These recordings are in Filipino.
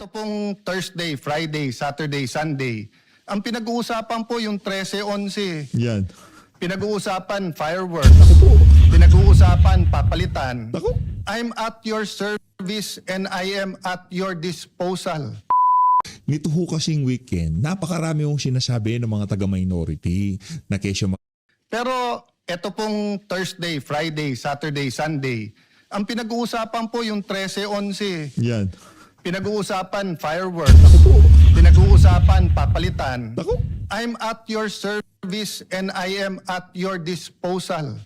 Ito pong Thursday, Friday, Saturday, Sunday. Ang pinag-uusapan po yung 13-11. Yan. Pinag-uusapan fireworks. Pinag-uusapan papalitan. Ako? I'm at your service and I am at your disposal. Nito ho kasing weekend, napakarami yung sinasabi ng mga taga-minority na kesyo Pero ito pong Thursday, Friday, Saturday, Sunday. Ang pinag-uusapan po yung 13-11. Yan. Pinag-uusapan fireworks. Pinag-uusapan papalitan. Ako? I'm at your service and I am at your disposal.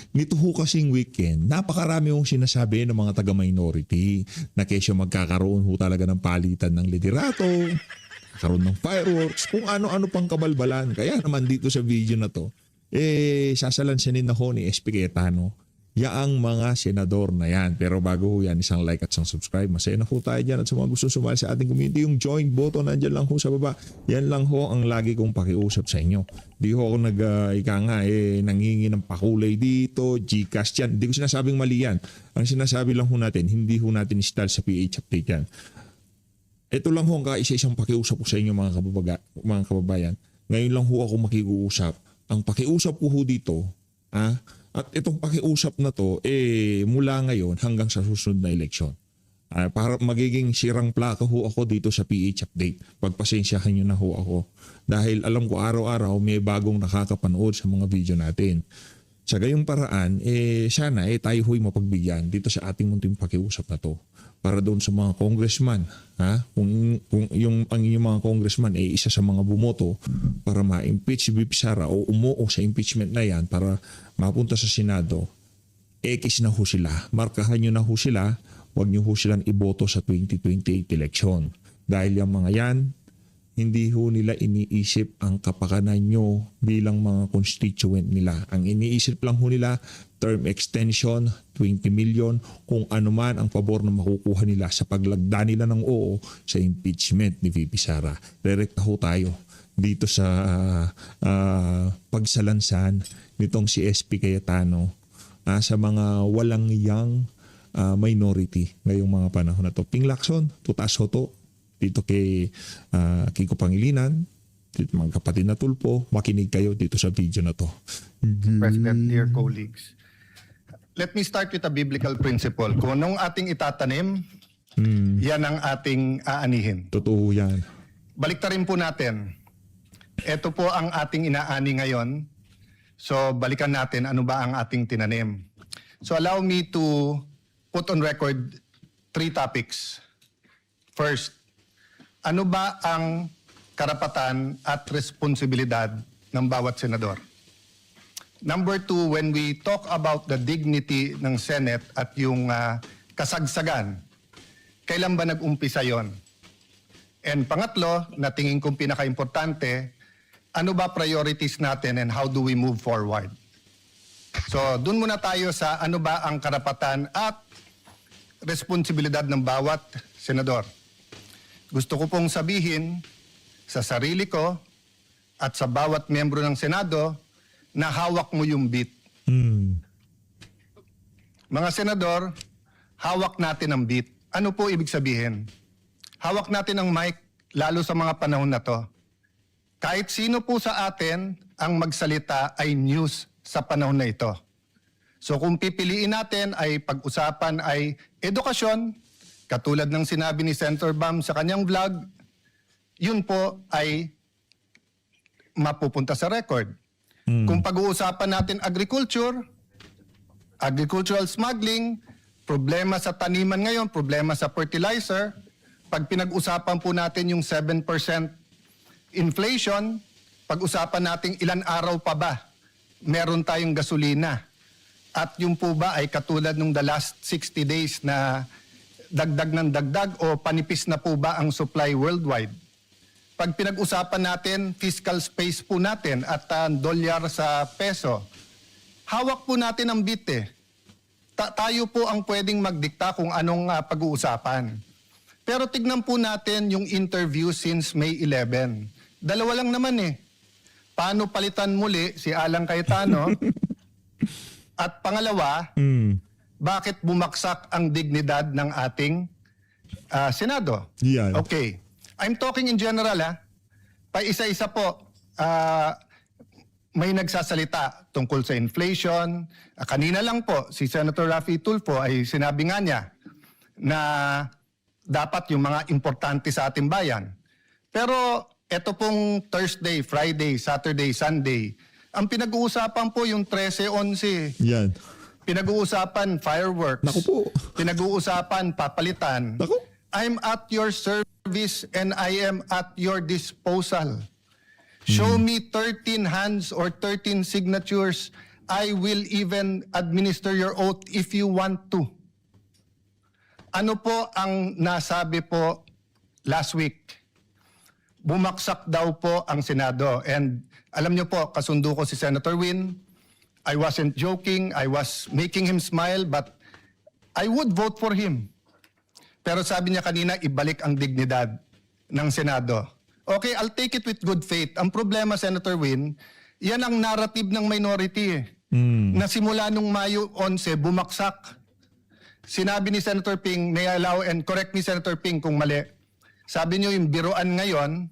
Nito ho kasing weekend, napakarami yung sinasabi ng mga taga-minority na kesyo magkakaroon ho talaga ng palitan ng liderato, karoon ng fireworks, kung ano-ano pang kabalbalan. Kaya naman dito sa video na to, sasalansanin na ho ni SP Cayetano yaang mga senador na yan. Pero bago ho yan, isang like at isang subscribe. Masaya na ho tayo dyan. At sa mga gusto sumali sa ating community, yung join button nandyan lang ho sa baba. Yan lang ho ang lagi kong pakiusap sa inyo. Di ho ako nangingi ng pakulay dito, Gcash yan. Hindi ko sinasabing mali yan. Ang sinasabi lang ho natin, hindi ho natin install sa PH update yan. Ito lang ho ang kaisa-isang pakiusap ko sa inyo mga kababayan. Ngayon lang ho ako makikiusap. Ang pakiusap ko ho dito, at itong pakiusap na to, mula ngayon hanggang sa susunod na eleksyon. Para magiging sirang plaka ho ako dito sa PH Update. Pagpasensyahan nyo na ho ako. Dahil alam ko araw-araw may bagong nakakapanood sa mga video natin. Sa gayong paraan, sana tayo ho'y mapagbigyan dito sa ating munting pakiusap na to. Para doon sa mga congressman, kung ang inyong mga congressman isa sa mga bumoto para ma-impeach si VP Sara o umuo sa impeachment na yan para mapunta sa Senado, X na ho sila. Markahan nyo na ho sila, huwag nyo ho silang iboto sa 2028 election. Dahil yung mga yan, hindi ho nila iniisip ang kapakanan nyo bilang mga constituent nila. Ang iniisip lang ho nila, term extension, 20 million, kung ano man ang pabor na makukuha nila sa paglagda nila ng oo sa impeachment ni VP Sara. Direkta ho tayo dito sa pagsalansan nitong si SP Cayetano sa mga walang yang minority ngayong mga panahon na to. Ping Lacson, tutas ho to. Dito kay Kiko Pangilinan, dito mga kapatid na tulpo, makinig kayo dito sa video na to. President, dear colleagues. Let me start with a biblical principle. Kung anong ating itatanim, yan ang ating aanihin. Totoo yan. Baliktarin po natin. Ito po ang ating inaani ngayon. So balikan natin ano ba ang ating tinanim. So allow me to put on record 3 topics. First, ano ba ang karapatan at responsibilidad ng bawat senador? Number 2, when we talk about the dignity ng Senate at yung kasagsagan, kailan ba nag-umpisa yon? And pangatlo, na tingin kong pinaka-importante, ano ba priorities natin and how do we move forward? So, dun muna tayo sa ano ba ang karapatan at responsibilidad ng bawat senador. Gusto ko pong sabihin sa sarili ko at sa bawat miyembro ng Senado na hawak mo yung beat. Mga senador, hawak natin ang beat. Ano po ibig sabihin? Hawak natin ang mic, lalo sa mga panahon na to. Kahit sino po sa atin ang magsalita ay news sa panahon na ito. So kung pipiliin natin ay pag-usapan ay edukasyon, katulad ng sinabi ni Senator Bam sa kanyang vlog, yun po ay mapupunta sa record. Kung pag-uusapan natin agriculture, agricultural smuggling, problema sa taniman ngayon, problema sa fertilizer, pag pinag-usapan po natin yung 7% inflation, pag-usapan natin ilan araw pa ba meron tayong gasolina. At yung po ba ay katulad nung the last 60 days na dagdag ng dagdag o panipis na po ba ang supply worldwide? Pag pinag-usapan natin, fiscal space po natin at dolyar sa peso, hawak po natin ang beat eh. Tayo po ang pwedeng magdikta kung anong pag-uusapan. Pero tignan po natin yung interview since May 11. Dalawa lang naman eh. Paano palitan muli si Alan Cayetano? At pangalawa, bakit bumaksak ang dignidad ng ating Senado. Yan. Okay. I'm talking in general, ha. Pa isa-isa po, may nagsasalita tungkol sa inflation. Kanina lang po, si Senator Raffy Tulfo ay sinabi nga niya na dapat yung mga importante sa ating bayan. Pero eto pong Thursday, Friday, Saturday, Sunday, ang pinag-uusapan po yung 13-11. Yan. Pinag-uusapan fireworks. Naku po. Pinag-uusapan papalitan. Naku. I'm at your service and I am at your disposal. Show me 13 hands or 13 signatures. I will even administer your oath if you want to. Ano po ang nasabi po last week? Bumaksak daw po ang Senado. And alam niyo po, kasundo ko si Senator Win. I wasn't joking. I was making him smile, but I would vote for him. Pero sabi niya kanina, ibalik ang dignidad ng Senado. Okay, I'll take it with good faith. Ang problema, Senator Win, yan ang narrative ng minority. Na simula nung Mayo 11, bumaksak. Sinabi ni Senator Ping, may I allow, and correct me Senator Ping kung mali, sabi niyo yung biruan ngayon,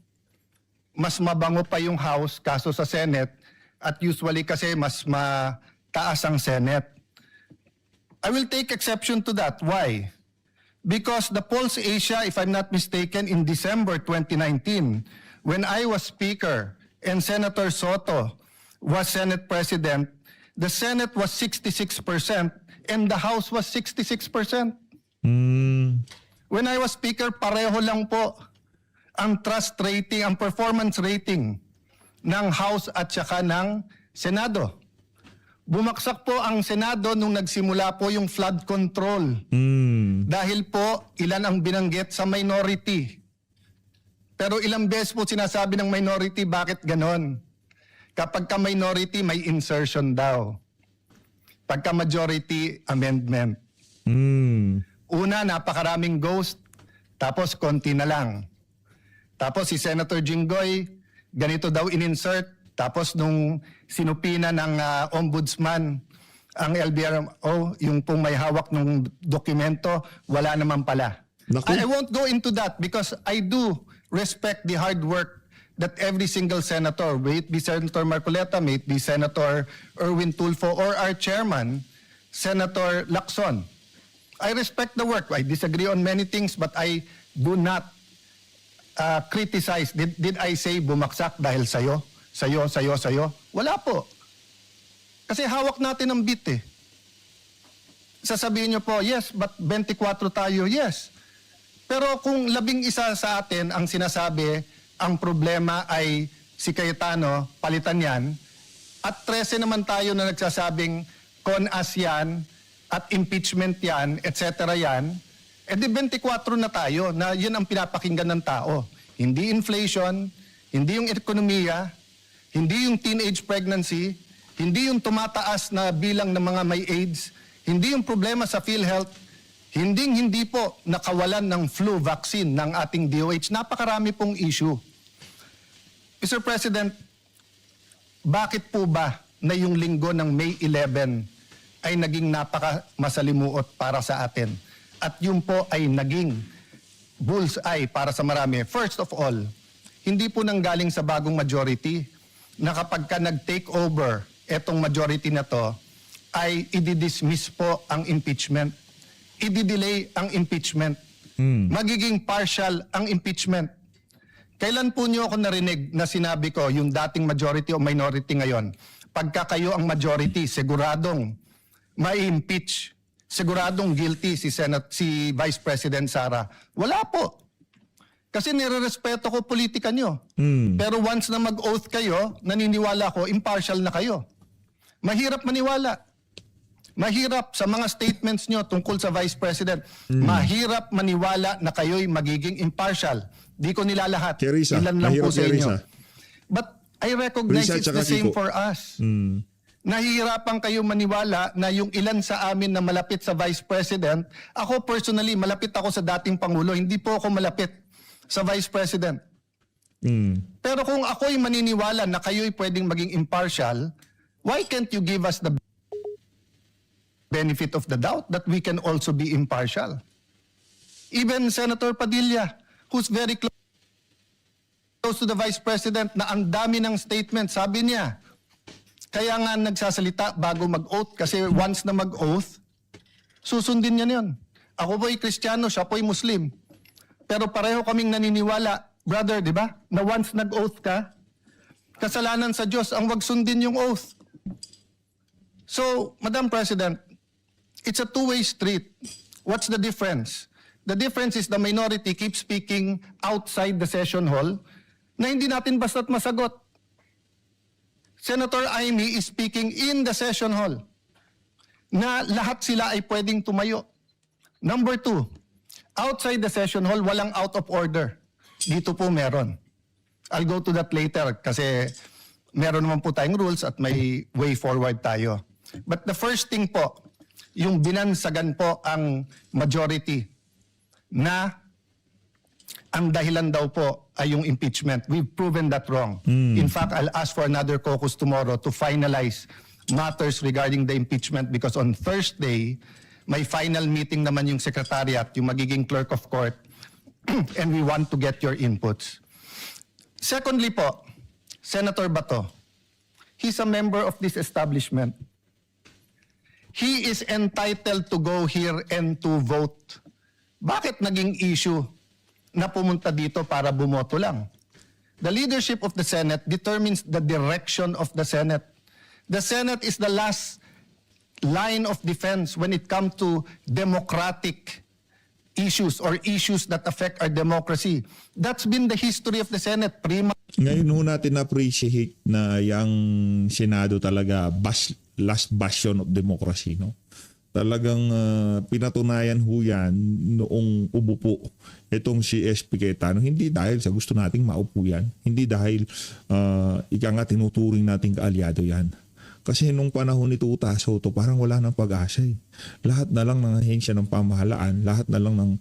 mas mabango pa yung House kaso sa Senate, at usually kasi mas mataas ang Senate. I will take exception to that. Why? Because the Pulse Asia, if I'm not mistaken, in December 2019, when I was Speaker and Senator Soto was Senate President, the Senate was 66% and the House was 66%. When I was Speaker, pareho lang po ang trust rating, ang performance rating ng House at saka ng Senado. Bumaksak po ang Senado nung nagsimula po yung flood control. Dahil po ilan ang binanggit sa minority. Pero ilang beses po sinasabi ng minority, bakit ganon? Kapag ka minority, may insertion daw. Pagka majority, amendment. Una, napakaraming ghost, tapos konti na lang. Tapos si Senator Jinggoy, ganito daw in-insert, tapos nung sinupina ng ombudsman ang LBRMO, yung pong may hawak ng dokumento, wala naman pala. Naku. I won't go into that because I do respect the hard work that every single senator, may it be Senator Marcoleta, may it be Senator Erwin Tulfo, or our chairman, Senator Lacson. I respect the work. I disagree on many things, but I do not criticize. Did I say bumaksak dahil sa'yo? Sa'yo? Wala po. Kasi hawak natin ang bit eh. Sasabihin nyo po, yes, but 24 tayo, yes. Pero kung 11 sa atin ang sinasabi, ang problema ay si Cayetano, palitan yan, at 13 naman tayo na nagsasabing con-as yan, at impeachment yan, etc. yan, edi 24 na tayo na yun ang pinapakinggan ng tao. Hindi inflation, hindi yung ekonomiya, hindi yung teenage pregnancy, hindi yung tumataas na bilang ng mga may AIDS, hindi yung problema sa PhilHealth, hindi po nakawalan ng flu vaccine ng ating DOH. Napakarami pong issue. Mr. President, bakit po ba na yung linggo ng May 11 ay naging napaka-masalimuot para sa atin? At yun po ay naging bullseye para sa marami. First of all, hindi po nanggaling sa bagong majority na kapag ka nag-take over etong majority na to, ay i-dismiss po ang impeachment. I-delay ang impeachment. Magiging partial ang impeachment. Kailan po niyo ako narinig na sinabi ko yung dating majority o minority ngayon, pagka kayo ang majority, siguradong ma-impeach, siguradong guilty si Vice President Sara? Wala po. Kasi nire-respeto ko politika nyo. Pero once na mag-oath kayo, naniniwala ko, impartial na kayo. Mahirap maniwala. Mahirap sa mga statements nyo tungkol sa Vice President. Mahirap maniwala na kayo'y magiging impartial. Di ko nilalahat. Kerisa, Ilan lang po mahirap sa inyo. Kerisa. But I recognize Risa, it's tsaka the same Kiko. for us. Nahihirapan kayo maniwala na yung ilan sa amin na malapit sa Vice President, ako personally, malapit ako sa dating Pangulo. Hindi po ako malapit sa Vice President. Pero kung ako'y maniniwala na kayo'y pwedeng maging impartial, why can't you give us the benefit of the doubt that we can also be impartial? Even Senator Padilla, who's very close to the Vice President, na ang dami ng statement, sabi niya, kaya nga nagsasalita bago mag-oath kasi once na mag-oath, susundin niya yun. Ako po'y Kristiyano, siya po'y Muslim. Pero pareho kaming naniniwala, brother, di ba? Na once nag-oath ka, kasalanan sa Diyos ang wag sundin yung oath. So, Madam President, it's a two-way street. What's the difference? The difference is the minority keeps speaking outside the session hall na hindi natin basta't masagot. Senator Amy is speaking in the session hall na lahat sila ay pwedeng tumayo. Number two, outside the session hall, walang out of order. Dito po meron. I'll go to that later kasi meron naman po tayong rules at may way forward tayo. But the first thing po, yung binansagan po ang majority na ang dahilan daw po ay yung impeachment. We've proven that wrong. In fact, I'll ask for another caucus tomorrow to finalize matters regarding the impeachment because on Thursday, may final meeting naman yung secretariat, yung magiging clerk of court, and we want to get your inputs. Secondly po, Senator Bato, he's a member of this establishment. He is entitled to go here and to vote. Bakit naging issue na pumunta dito para bumoto lang? The leadership of the Senate determines the direction of the Senate. The Senate is the last line of defense when it comes to democratic issues or issues that affect our democracy. That's been the history of the Senate. Ngayon ho natin na-appreciate na yung Senado talaga last bastion of democracy, no? Talagang pinatunayan ho yan noong umupo itong si SP Cayetano. Hindi dahil sa gusto nating maupo yan. Hindi dahil ika nga tinuturing nating kaalyado yan. Kasi nung panahon ni Tuta Soto, parang wala nang pag-asa eh. Lahat na lang ng ahensya ng pamahalaan, lahat na lang ng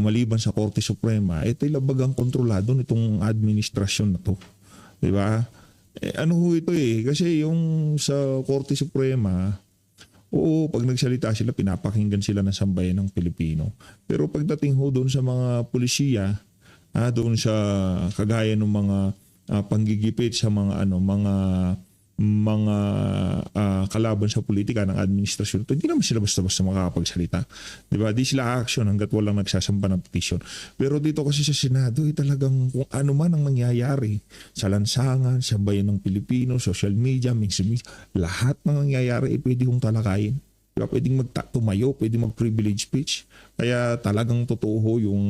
maliban sa Korte Suprema, ito'y labagang kontrolado nitong administrasyon na to. Diba? Ano ho ito eh? Kasi yung sa Korte Suprema, oo, pag nagsalita sila, pinapakinggan sila ng sambayan ng Pilipino. Pero pagdating ho doon sa mga pulisiya, doon sa kagaya ng mga panggigipit sa mga kalaban sa politika ng administrasyon, hindi naman sila basta-basta makakapagsalita. Diba? Di sila action hanggat walang nagsasamba ng petisyon. Pero dito kasi sa Senado, talagang kung ano man ang nangyayari sa lansangan, sa bayan ng Pilipino, social media, mainstream media, lahat ng nangyayari pwede kong talakayin. Diba? Pwedeng tumayo, pwedeng mag-privilege speech. Kaya talagang totoo ho yung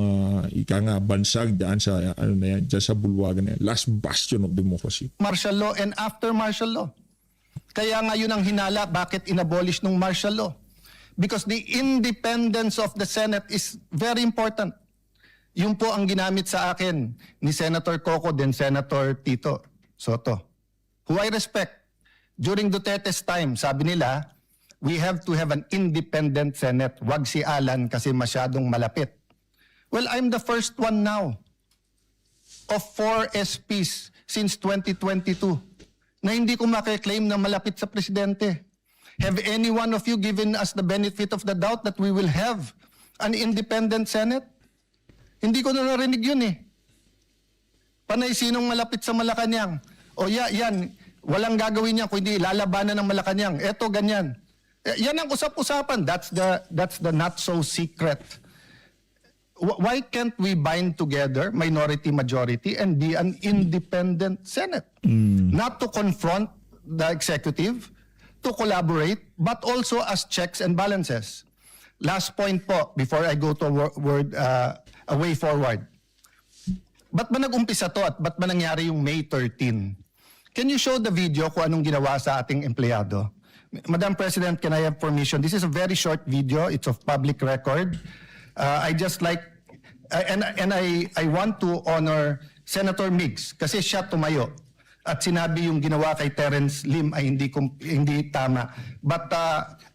ika nga bansag dyan sa, dyan sa bulwagan na yan. Last bastion of democracy. Martial law and after martial law. Kaya nga yun ang hinala bakit inabolish ng martial law. Because the independence of the Senate is very important. Yun po ang ginamit sa akin ni Senator Coco then Senator Tito Soto, who I respect. During Duterte's time, sabi nila, we have to have an independent Senate. Wag si Alan kasi masyadong malapit. Well, I'm the first one now of 4 SPs since 2022 na hindi ko makiklaim na malapit sa presidente. Have any one of you given us the benefit of the doubt that we will have an independent Senate? Hindi ko na narinig yun eh. Panay sinong malapit sa Malacanang? O yan, walang gagawin niya kundi lalabanan ng Malacanang. Eto, ganyan. Yan ang usap-usapan. That's the not so secret. Why can't we bind together minority majority and be an independent Senate? Not to confront the executive, to collaborate, but also as checks and balances. Last point po before I go to a way forward. Ba't ba nag-umpisa to at ba't ba nangyari yung May 13? Can you show the video kung anong ginawa sa ating empleyado? Madam President, can I have permission? This is a very short video. It's of public record. I just like, and I want to honor Senator Migs kasi siya tumayo at sinabi yung ginawa kay Terence Lim ay hindi tama. But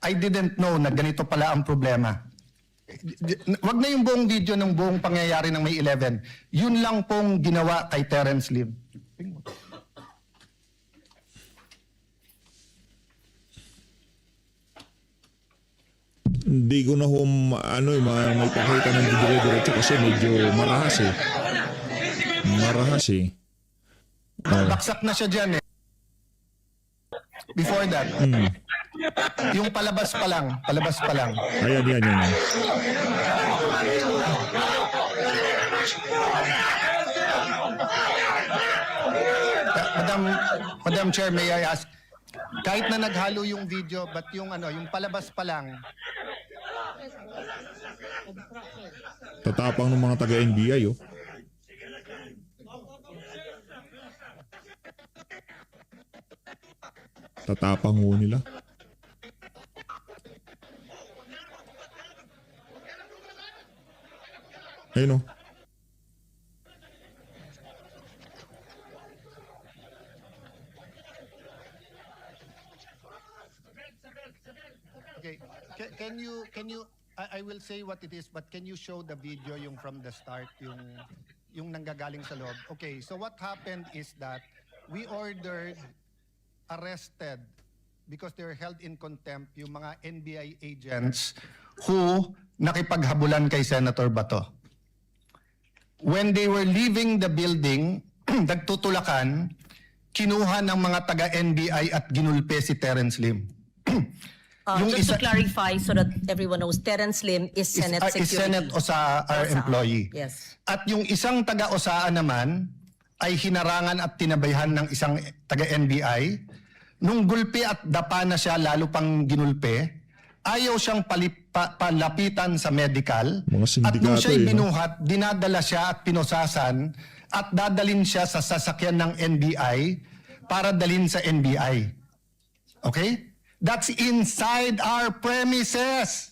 I didn't know na ganito pala ang problema. Wag na yung buong video ng buong pangyayari ng May 11. Yun lang pong ginawa kay Terence Lim. Hindi ko na may pakita ng dire-diretso kasi medyo marahas eh. Marahas eh. Baksak na siya dyan eh. Before that. Yung palabas pa lang. Ayan, yan. Madam Chair, may I ask, kahit na naghalo yung video, but yung yung palabas pa lang, Tatapang ng mga taga-NBI oh. Tatapang ho nila. Ayun oh. okay, can you, I will say what it is, but can you show the video yung from the start, yung nanggagaling sa loob? Okay, so what happened is that we ordered arrested because they're held in contempt yung mga NBI agents who nakipaghabulan kay Senator Bato. When they were leaving the building, nagtutulakan, kinuha ng mga taga-NBI at ginulpe si Terence Lim. Yung Just isa- to clarify so that everyone knows, Terence Lim is Senate is Security. Senate OSA our OSA. employee. Yes. At yung isang taga-OSA naman ay hinarangan at tinabayhan ng isang taga-NBI. Nung gulpi at dapa na siya, lalo pang ginulpe, ayaw siyang palapitan sa medical. Mga At nung sindikato siya'y eh, no? binuhat, dinadala siya at pinusasan at dadalin siya sa sasakyan ng NBI para dalhin sa NBI. Okay? That's inside our premises.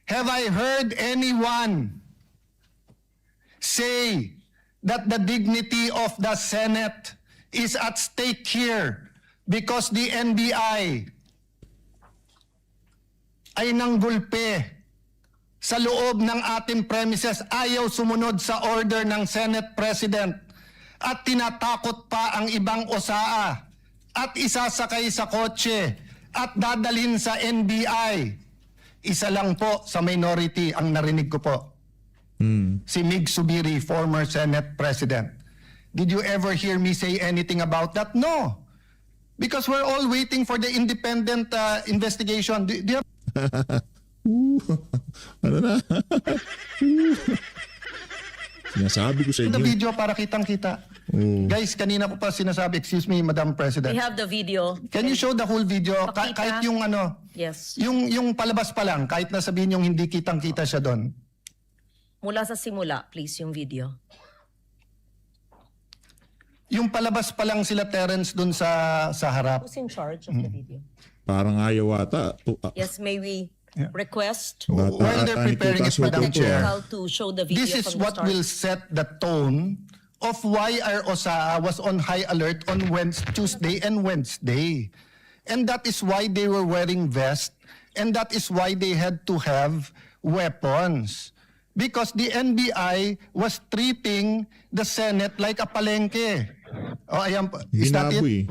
Have I heard anyone say that the dignity of the Senate is at stake here because the NBI ay nanggulpe sa loob ng ating premises, ayaw sumunod sa order ng Senate President at tinatakot pa ang ibang OSAA at isasakay sa kotse at dadalhin sa NBI. Isa lang po sa minority ang narinig ko po. Si Mig Subiri, former Senate President. Did you ever hear me say anything about that? No. Because we're all waiting for the independent investigation. Do you have Ano na? Sinasabi ko sa the inyo. video para kitang-kita? Guys, kanina ko pa sinasabi, excuse me, Madam President. We have the video. Can you show the whole video? Pakita. Kahit yung Yes. yung palabas pa lang, kahit na sabihin yung hindi kitang-kita siya doon. Mula sa simula, please, yung video. Yung palabas pa lang sila Terence doon sa harap. Who's in charge of the video? Parang ayaw ata. Yes, may we request While they're preparing it, Madam Chair, technical to show the video this is from the what start. will set the tone of why our OSAA was on high alert on Tuesday and Wednesday. And that is why they were wearing vests, and that is why they had to have weapons. Because the NBI was treating the Senate like a palengke. Oh, ayan po. Is that it? Binaboy.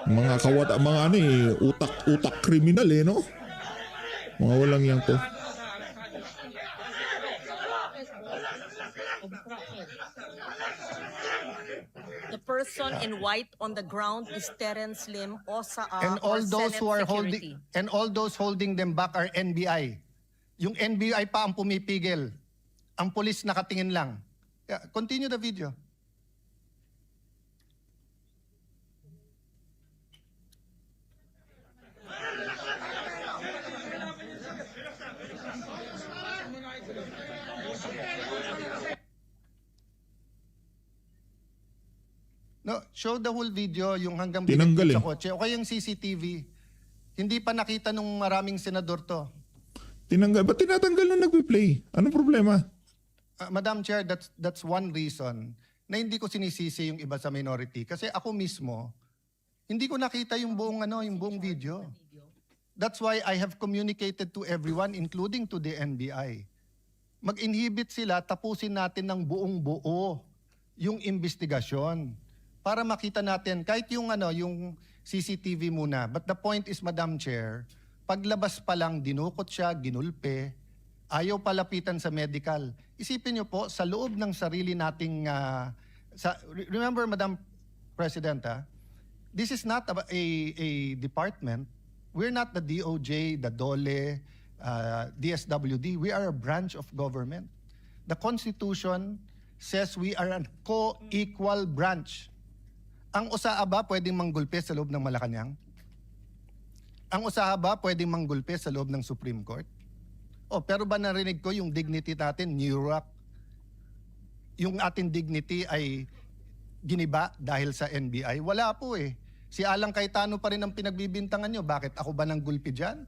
Mga kawata, mga utak kriminal eh, no? Mga walang yang to. The person in white on the ground is Terence Lim, OSAA, And all or those Senate who are Security. holding them back are NBI. Yung NBI pa ang pumipigil. Ang pulis nakatingin lang. Yeah, continue the video. No, show the whole video, yung hanggang Tinanggal binigyan eh. sa kotse. O kaya yung CCTV. Hindi pa nakita nung maraming senador to. Ba't tinatanggal nung nagpe-play? Anong problema? Madam Chair, that's one reason na hindi ko sinisisi yung iba sa minority. Kasi ako mismo, hindi ko nakita yung buong video. That's why I have communicated to everyone, including to the NBI. Mag-inhibit sila, tapusin natin ng buong buo. yung investigasyon para makita natin kahit yung yung CCTV muna. But the point is, Madam Chair, paglabas pa lang dinukot siya, ginulpe, ayaw palapitan sa medical. Isipin niyo po, sa loob ng sarili nating remember, Madam President, this is not a department. We're not the DOJ, the DOLE, DSWD. We are a branch of government. The Constitution says we are a co-equal branch. Ang usaa ba pwedeng manggulpe sa loob ng Malacanang? Ang usaha ba pwedeng manggulpe sa loob ng Supreme Court? Pero ba narinig ko yung dignity natin, New-Rock? Yung ating dignity ay giniba dahil sa NBI? Wala po eh. Si Alang Cayetano pa rin ang pinagbibintangan nyo. Bakit ako ba nang gulpi dyan?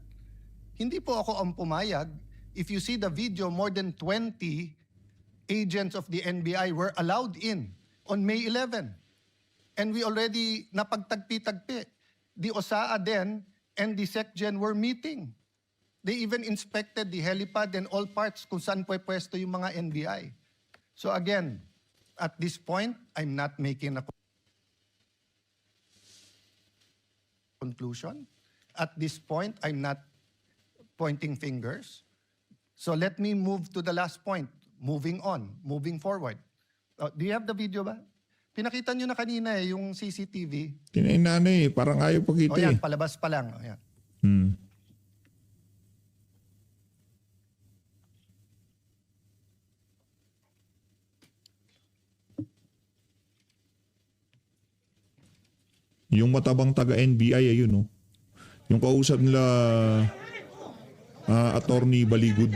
Hindi po ako ang pumayag. If you see the video, more than 20 agents of the NBI were allowed in on May 11. And we already napagtagpi-tagpi. The OSAA then and the SecGen were meeting. They even inspected the helipad and all parts kung saan pwesto yung mga NBI. So again, at this point, I'm not making a conclusion. At this point, I'm not pointing fingers. So let me move to the last point. Moving on, moving forward. Do you have the video ba? Pinakita nyo na kanina yung CCTV. Kinainanay, parang ayaw pakita Yan, palabas pa lang. Yan. Yung matabang taga-NBI, ayun, oh. Yung kausap nila, Attorney Baligud.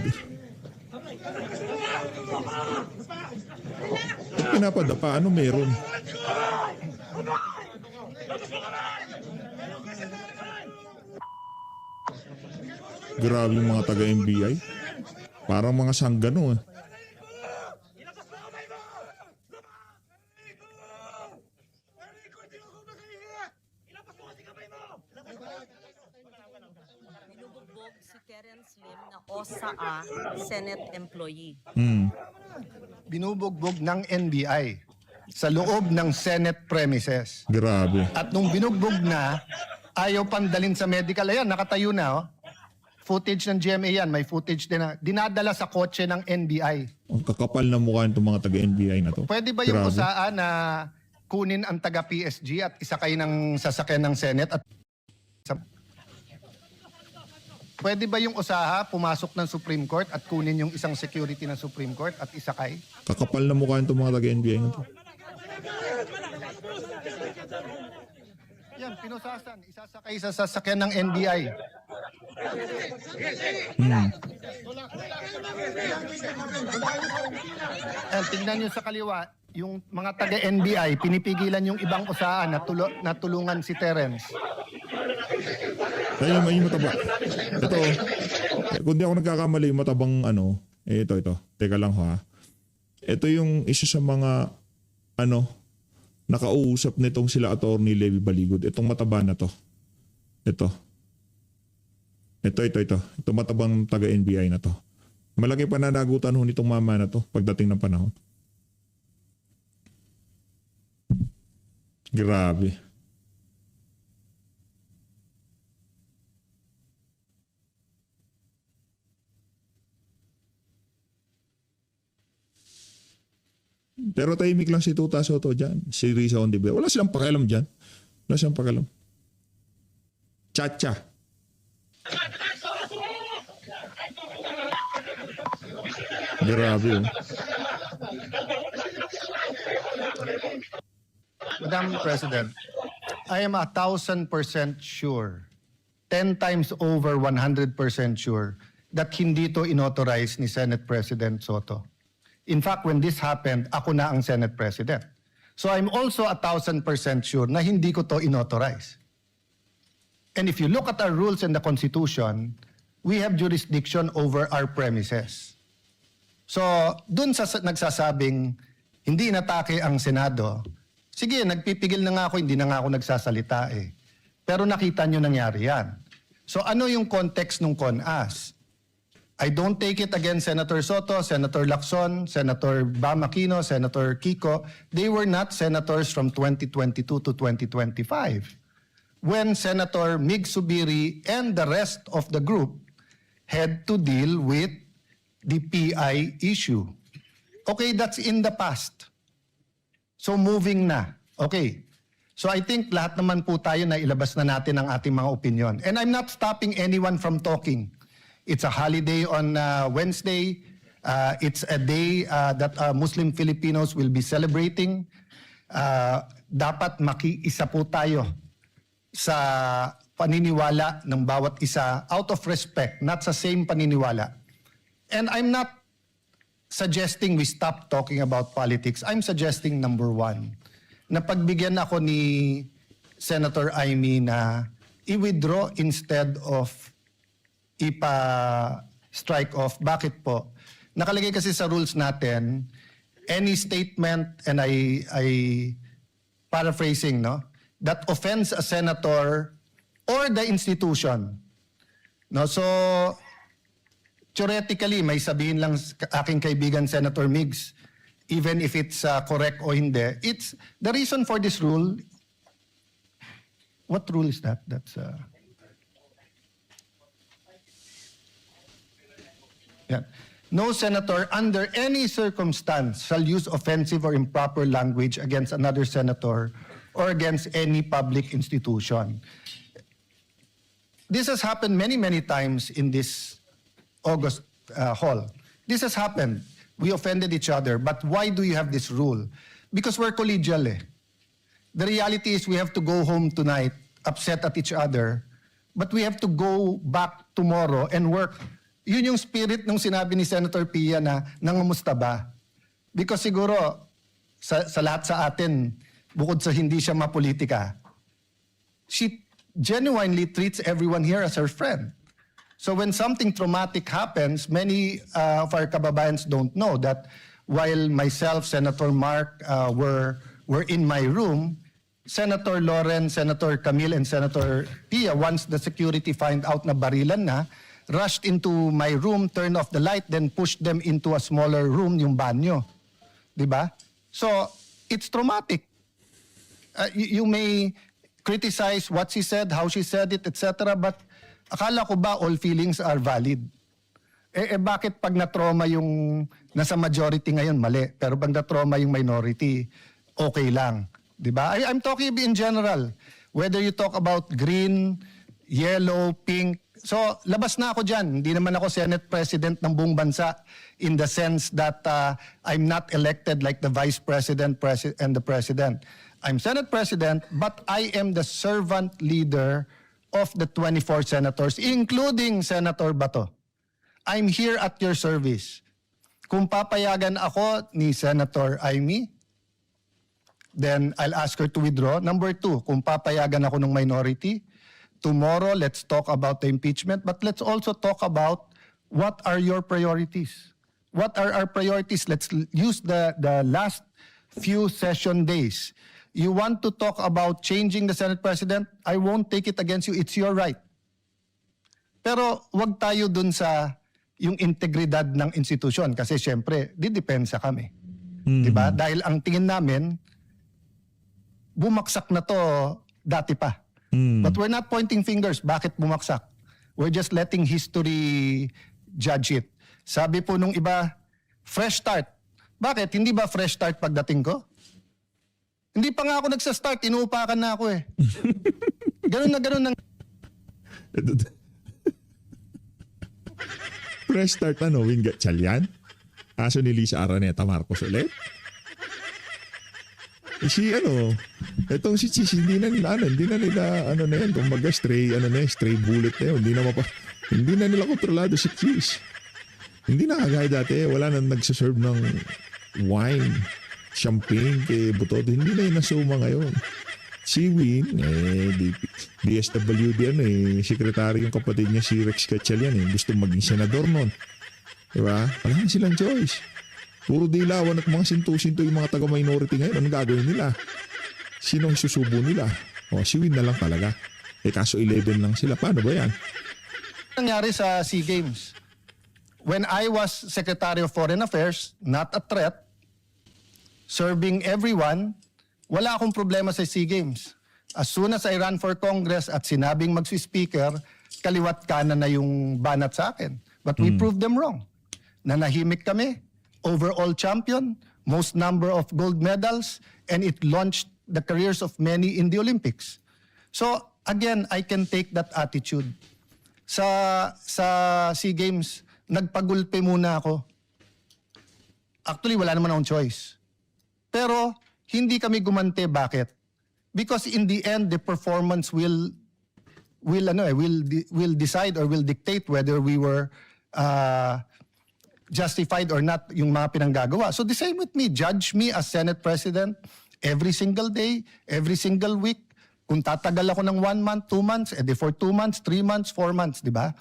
Pinapadapa, ano meron? Grabe yung mga taga-NBI. Parang mga sanggano, eh. Binubugbog si Terence Lim na OSAA Senate employee. Binubugbog ng NBI sa loob ng Senate premises. Grabe. At nung binugbog na, ayaw pandalin sa medical. Ayan, nakatayo na. Oh. Footage ng GMA yan. May footage din na. Dinadala sa kotse ng NBI. Ang kakapal na mukha itong mga taga-NBI na to. Pwede ba yung Grabe. usaan na kunin ang taga-PSG at isakay ng sasakyan ng Senate? At pwede ba yung usaha pumasok ng Supreme Court at kunin yung isang security ng Supreme Court at isakay? Kakapal na mukha itong mga taga-NBI na to. Yan, pinusasan. Isasakay sa sasakyan ng NBI. And tingnan nyo sa kaliwa, yung mga taga-NBI, pinipigilan yung ibang usaan na tulungan si Terence. Kaya may mataba. Ito, kung di ako nagkakamali, matabang ito. Teka lang ha. Ito yung isa sa mga, nakausap nitong sila Attorney Levy Baligud. Itong mataba na to. Ito. Ito matabang taga-NBI na to. Malaki pananagutan ho nitong mama na to pagdating ng panahon. Grabe. Pero tahimik lang si Tuta Soto dyan. Si Risa Ontiveros. Wala silang pakialam dyan. Wala silang pakialam. Chacha. Grabe, oh. Madam President, I am 1,000% sure, 10 times over 100% sure, that hindi to inauthorize ni Senate President Soto. In fact, when this happened, ako na ang Senate President. So I'm also 1,000% sure na hindi ko to inauthorize. And if you look at our rules and the Constitution, we have jurisdiction over our premises. So, dun sa nagsasabing hindi inatake ang Senado, sige, nagpipigil na nga ako, hindi na nga ako nagsasalita eh. Pero nakita nyo nangyari yan. So, ano yung context ng CONAS? I don't take it against Senator Soto, Senator Lacson, Senator Bam Aquino, Senator Kiko. They were not senators from 2022 to 2025. When Senator Mig Subiri and the rest of the group had to deal with the PI issue. Okay, that's in the past. So moving na. Okay. So I think lahat naman po tayo na ilabas na natin ang ating mga opinion. And I'm not stopping anyone from talking. It's a holiday on Wednesday. It's a day that Muslim Filipinos will be celebrating. Dapat makiisa po tayo sa paniniwala ng bawat isa out of respect, not sa same paniniwala. And I'm not suggesting we stop talking about politics. I'm suggesting number one, na pagbigyan ako ni Senator Amy na i-withdraw instead of ipa-strike off. Bakit po? Nakalagay kasi sa rules natin, any statement, and I paraphrasing, no, that offends a senator or the institution. No, so theoretically, may sabihin lang aking kaibigan Senator Migs, even if it's correct o hindi. It's the reason for this rule. What rule is that? That's yeah. No senator under any circumstance shall use offensive or improper language against another senator or against any public institution. This has happened many, many times in this August hall. This has happened. We offended each other. But why do you have this rule? Because we're collegial. The reality is we have to go home tonight upset at each other, but we have to go back tomorrow and work. Yun yung spirit nung sinabi ni Senator Pia na nangamusta ba? Because siguro sa lahat sa atin, bukod sa hindi siya mapolitika, she genuinely treats everyone here as her friend. So when something traumatic happens, many of our kababayans don't know that while myself, Senator Mark, were in my room, Senator Loren, Senator Camille, and Senator Pia, once the security find out na barilan na, rushed into my room, turned off the light, then pushed them into a smaller room, yung banyo. Diba? So, it's traumatic. You may criticize what she said, how she said it, etc. But akala ko ba all feelings are valid? Bakit pag na-trauma yung nasa majority ngayon, mali. Pero pag na-trauma yung minority, okay lang. Diba? I'm talking in general. Whether you talk about green, yellow, pink. So, labas na ako dyan. Hindi naman ako Senate President ng buong bansa in the sense that I'm not elected like the Vice President and the President. I'm Senate President, but I am the servant leader of the 24 senators, including Senator Bato. I'm here at your service. Kung papayagan ako ni Senator Amy, then I'll ask her to withdraw. Number two, kung papayagan ako ng minority, tomorrow, let's talk about the impeachment, but let's also talk about what are your priorities. What are our priorities? Let's use the last few session days. You want to talk about changing the Senate President? I won't take it against you. It's your right. Pero wag tayo dun sa yung integridad ng institusyon kasi syempre, didepensa kami. Diba? Dahil ang tingin namin, bumaksak na to dati pa. But we're not pointing fingers. Bakit bumaksak? We're just letting history judge it. Sabi po nung iba, fresh start. Bakit? Hindi ba fresh start pagdating ko? Hindi pa nga ako nagsa-start, inuupakan na ako eh. Ganun na. Fresh start ano, Wing Gatchalian? Aso ni Lisa Araneta Marcos ulit? Itong si Chis, hindi na nila yan, kumbaga stray bullet na yun, hindi na nila kontrolado si Chis. Hindi na kagaya dati, wala na nagsaserve ng wine, champagne kay Butodo, hindi na yun nasuma ngayon. Si Win, DSWD sekretary yung kapatid niya si Rex Gatchalian, gusto maging senador nun. Diba? Wala na silang choice. Puro dilawan at mga sinto-sinto yung mga taga-minority ngayon. Anong gagawin nila? Sinong susubo nila? Si Win na lang talaga. Kaso 11 lang sila. Paano ba yan? Nangyari sa SEA Games. when I was Secretary of Foreign Affairs, not a threat, serving everyone, wala akong problema sa SEA Games. As soon as I ran for Congress at sinabing magsi-speaker, kaliwat kanan na yung banat sa akin. But we proved them wrong. Nanahimik kami, overall champion, most number of gold medals, and it launched the careers of many in the Olympics. So again, I can take that attitude. Sa SEA Games, nagpagulpe muna ako. Actually, wala naman akong choice. Pero hindi kami gumante. Bakit? Because in the end, the performance will decide or will dictate whether we were justified or not yung mga pinanggagawa. So the same with me. Judge me as Senate President every single day, every single week. Kung tatagal ako ng 1 month, 2 months, edi for 2 months, 3 months, 4 months, di ba?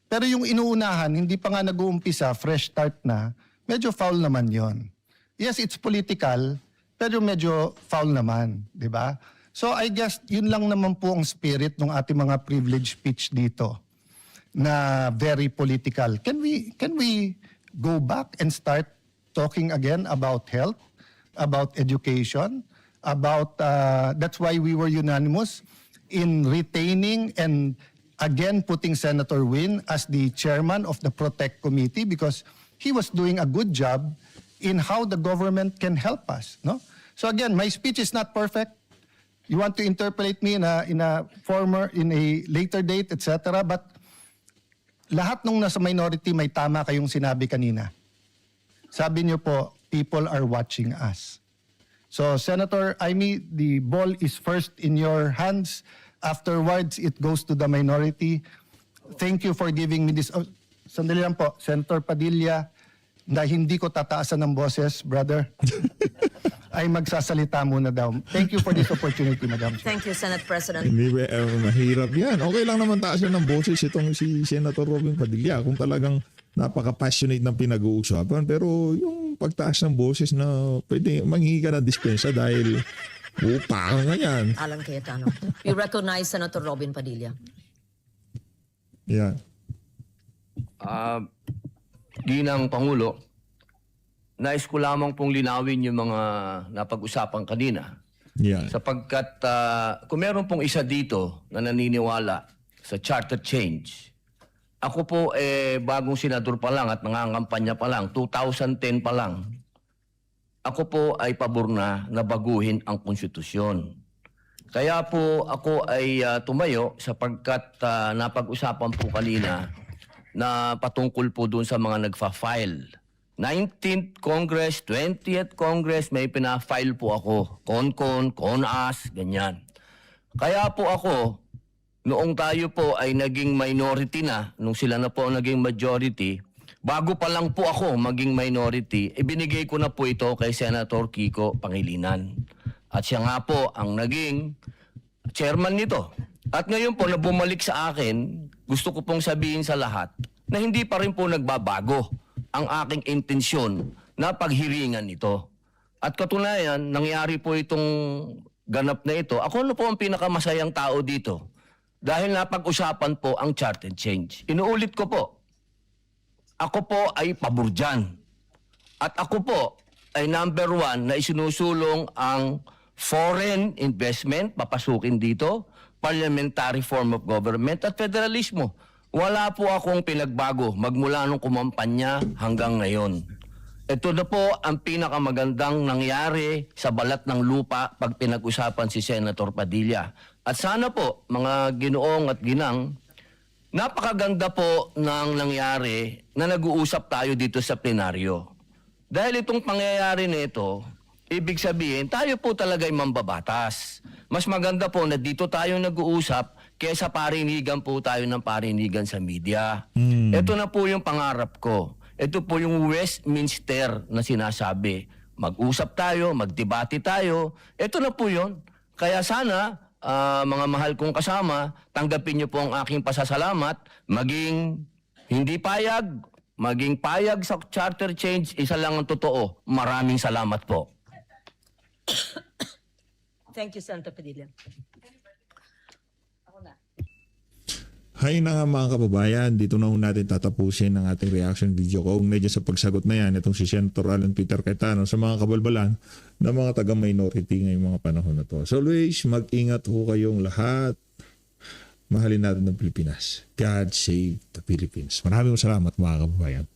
Pero yung inuunahan, hindi pa nga nag-uumpisa, fresh start na, medyo foul naman yon. Yes, it's political, pero medyo foul naman, di ba? So I guess yun lang naman po ang spirit ng ating mga privileged speech dito na very political. Can we go back and start talking again about health, about education, about that's why we were unanimous in retaining and again putting Senator Win as the chairman of the Protect Committee because he was doing a good job in how the government can help us, no? So again, my speech is not perfect. You want to interpolate me in a later date, etc. But lahat nung nasa minority may tama kayong sinabi kanina. Sabi niyo po, people are watching us. So Senator Amy, the ball is first in your hands. Afterwards, it goes to the minority. Thank you for giving me this. Oh, sandali lang po, Senator Padilla, na hindi ko tataasan ng boses, brother. Ay magsasalita muna daw. Thank you for this opportunity, Madam Chair. Thank you, Senate President. Hindi ba, mahirap yan. Okay lang naman taasan ng boses itong si Senator Robin Padilla kung talagang napaka-passionate ng pinag-uusapan. Pero yung pagtaas ng boses na pwede manghingi ka ng dispensa dahil upa ka nga yan. Alan Cayetano. We recognize Senator Robin Padilla. Yeah. Ginang Pangulo, nais ko lamang pong linawin yung mga napag-usapan kanina. Yeah. Sapagkat kung meron pong isa dito na naniniwala sa charter change, ako po bagong senador pa lang at nangangampanya pa lang, 2010 pa lang, ako po ay pabor na baguhin ang konstitusyon. Kaya po ako ay tumayo sapagkat napag-usapan po kanina na patungkol po doon sa mga nagfa-file. 19th Congress, 20th Congress, may pina-file po ako. Con-con, con-as, ganyan. Kaya po ako, noong tayo po ay naging minority na, nung sila na po naging majority, bago pa lang po ako maging minority, ibinigay ko na po ito kay Senator Kiko Pangilinan. At siya nga po ang naging chairman nito. At ngayon po na bumalik sa akin, gusto ko pong sabihin sa lahat na hindi pa rin po nagbabago ang aking intensyon na paghiringan ito. At katunayan, nangyari po itong ganap na ito. Ako na po ang pinakamasayang tao dito dahil napag-usapan po ang charter change. Inuulit ko po, ako po ay pabor dyan. At ako po ay number 1 na isinusulong ang foreign investment, papasukin dito, parliamentary form of government at federalismo. Wala po akong pinagbago magmula nung kumampanya hanggang ngayon. Ito na po ang pinakamagandang nangyari sa balat ng lupa pag pinag-usapan si Senator Padilla. At sana po, mga ginoong at ginang, napakaganda po ng nangyari na nag-uusap tayo dito sa plenaryo. Dahil itong pangyayari na ito, ibig sabihin, tayo po talaga ay mambabatas. Mas maganda po na dito tayo nag-uusap kaysa parinigan po tayo ng parinigan sa media. Ito na po yung pangarap ko. Ito po yung Westminster na sinasabi. Mag-usap tayo, magdebate tayo. Ito na po yun. Kaya sana, mga mahal kong kasama, tanggapin niyo po ang aking pasasalamat, maging hindi payag, maging payag sa charter change, isa lang ang totoo. Maraming salamat po. Thank you, Senator Padilla. Hay na nga mga kababayan, dito na ho natin tatapusin ang ating reaction video ko. Medyo sa pagsagot na yan, itong si Senator Alan Peter Cayetano sa mga kabalbalan ng mga taga-minority ngayong mga panahon na to. So always, mag-ingat ho kayong lahat. Mahalin natin ang Pilipinas. God save the Philippines. Maraming salamat mga kababayan.